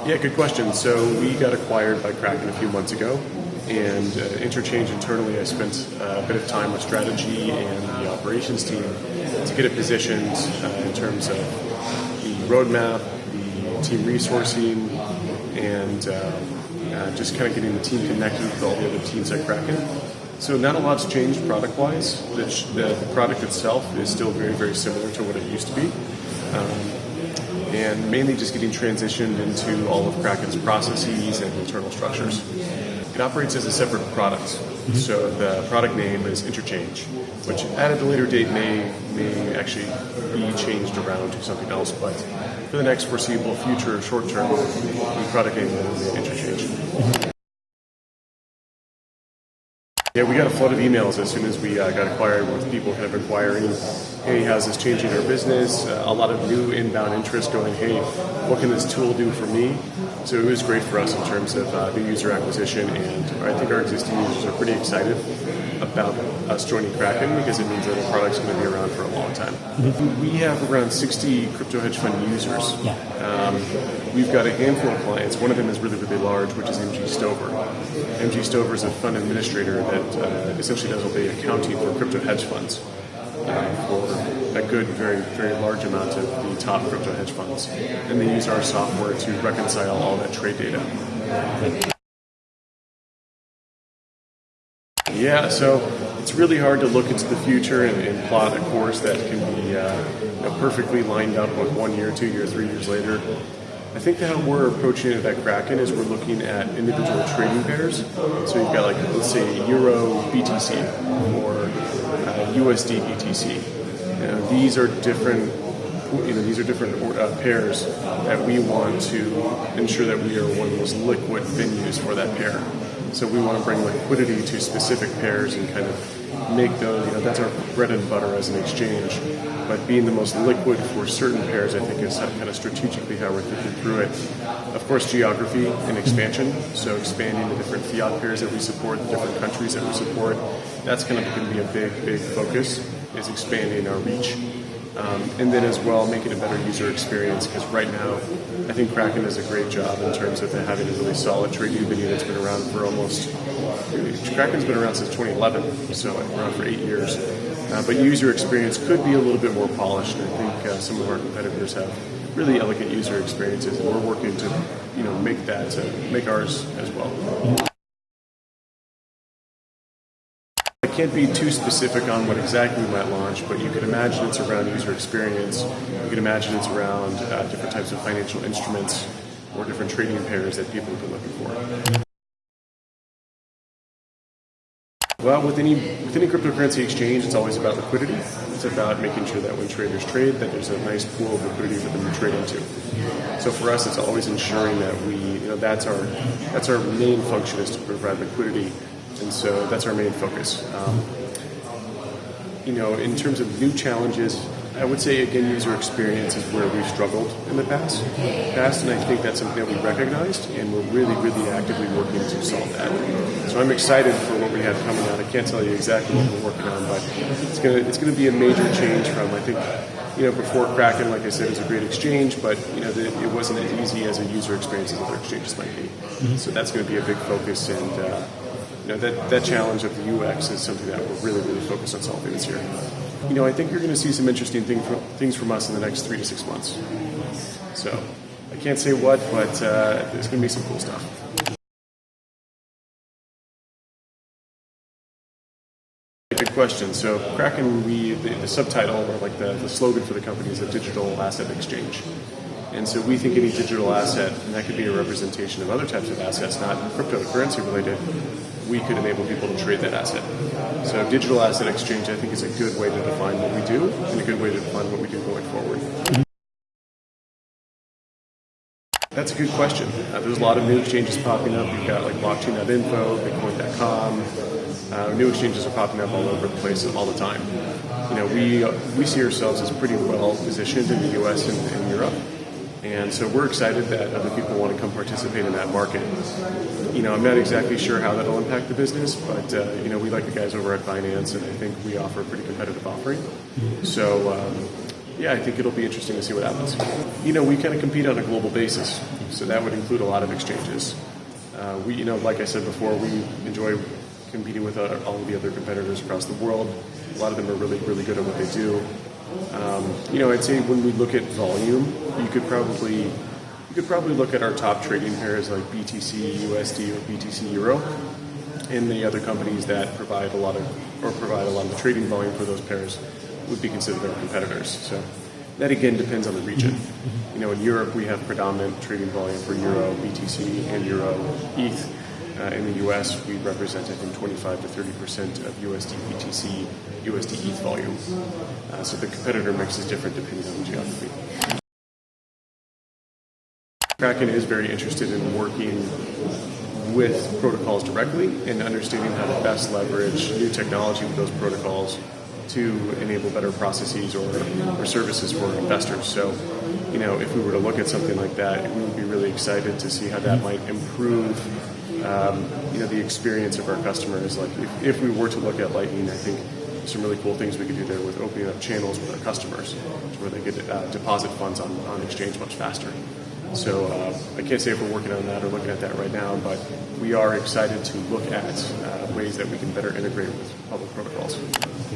Yeah, good question. So we got acquired by Kraken a few months ago, and Interchange internally, I spent a bit of time with strategy and the operations team to get it positioned in terms of the roadmap, the team resourcing, and just kind of getting the team connected with all the other teams at Kraken. So not a lot's changed product-wise. The product itself is still very, very similar to what it used to be. And mainly just getting transitioned into all of Kraken's processes and internal structures. It operates as a separate product. So the product name is Interchange, which at a later date may actually be changed around to something else, but for the next foreseeable future, short term, the product name is Interchange. Yeah, we got a flood of emails as soon as we got acquired, with people kind of inquiring, hey, how's this changing our business? A lot of new inbound interest going, hey, what can this tool do for me? So it was great for us in terms of new user acquisition, and I think our existing users are pretty excited about us joining Kraken because it means that the product's going to be around for a long time. We have around 60 crypto hedge fund users. We've got a handful of clients. One of them is really, really large, which is MG Stover. MG Stover is a fund administrator that essentially does all the accounting for crypto hedge funds for a good, very, very large amount of the top crypto hedge funds. And they use our software to reconcile all that trade data. Yeah, so it's really hard to look into the future and plot a course that can be perfectly lined up with 1 year, 2 years, 3 years later. I think that how we're approaching it at Kraken is we're looking at individual trading pairs. So you've got, like, let's say Euro BTC or USD BTC. These are different. These are different pairs that we want to ensure that we are one of the most liquid venues for that pair. So we want to bring liquidity to specific pairs and kind of make those, that's our bread and butter as an exchange. But being the most liquid for certain pairs, I think, is kind of strategically how we're thinking through it. Of course, geography and expansion. So expanding the different fiat pairs that we support, the different countries that we support. That's kind of going to be a big, big focus, is expanding our reach. And then as well, making a better user experience, because right now, I think Kraken does a great job in terms of having a really solid trading venue that's been around for Kraken's been around since 2011, so around for 8 years. But user experience could be a little bit more polished. I think some of our competitors have really elegant user experiences, and we're working to, make ours as well. I can't be too specific on what exactly we might launch, but you can imagine it's around user experience. You can imagine it's around different types of financial instruments or different trading pairs that people have been looking for. Well, with any cryptocurrency exchange, it's always about liquidity. It's about making sure that when traders trade, that there's a nice pool of liquidity for them to trade into. So for us, it's always ensuring that that's our main function, is to provide liquidity. And so that's our main focus. In terms of new challenges, I would say, again, user experience is where we've struggled in the past, and I think that's something that we recognized, and we're really, really actively working to solve that. So I'm excited for what we have coming out. I can't tell you exactly what we're working on, but it's going to be a major change from, I think, before Kraken, like I said, was a great exchange, but it wasn't as easy as a user experience as other exchanges might be. So that's going to be a big focus, and that challenge of the UX is something that we're really, really focused on solving this year. I think you're going to see some interesting things from us in the next 3 to 6 months. So I can't say what, but there's going to be some cool stuff. Good question. So Kraken, the subtitle, or like the slogan for the company, is a digital asset exchange. And so we think any digital asset, and that could be a representation of other types of assets, not cryptocurrency related, we could enable people to trade that asset. So digital asset exchange, I think, is a good way to define what we do, and a good way to define what we do going forward. That's a good question. There's a lot of new exchanges popping up. You've got like blockchain.info, bitcoin.com. New exchanges are popping up all over the place all the time. We see ourselves as pretty well positioned in the US and Europe. And so we're excited that other people want to come participate in that market. I'm not exactly sure how that'll impact the business, but we like the guys over at Binance, and I think we offer a pretty competitive offering. So I think it'll be interesting to see what happens. We kind of compete on a global basis. So that would include a lot of exchanges. Like I said before, we enjoy competing with all of the other competitors across the world. A lot of them are really, really good at what they do. I'd say when we look at volume, you could probably look at our top trading pairs like BTC USD or BTC Euro, and the other companies that provide a lot of the trading volume for those pairs would be considered our competitors. So that again depends on the region. In Europe we have predominant trading volume for Euro, BTC, and Euro ETH. In the US, we represent, I think, 25 to 30% of USD BTC, USD ETH volume. So the competitor mix is different depending on the geography. Kraken is very interested in working with protocols directly and understanding how to best leverage new technology with those protocols to enable better processes or services for investors. So, if we were to look at something like that, we would be really excited to see how that might improve the experience of our customers. Like if we were to look at Lightning, I think there's some really cool things we could do there with opening up channels with our customers where they could deposit funds on exchange much faster. So I can't say if we're working on that or looking at that right now, but we are excited to look at ways that we can better integrate with public protocols.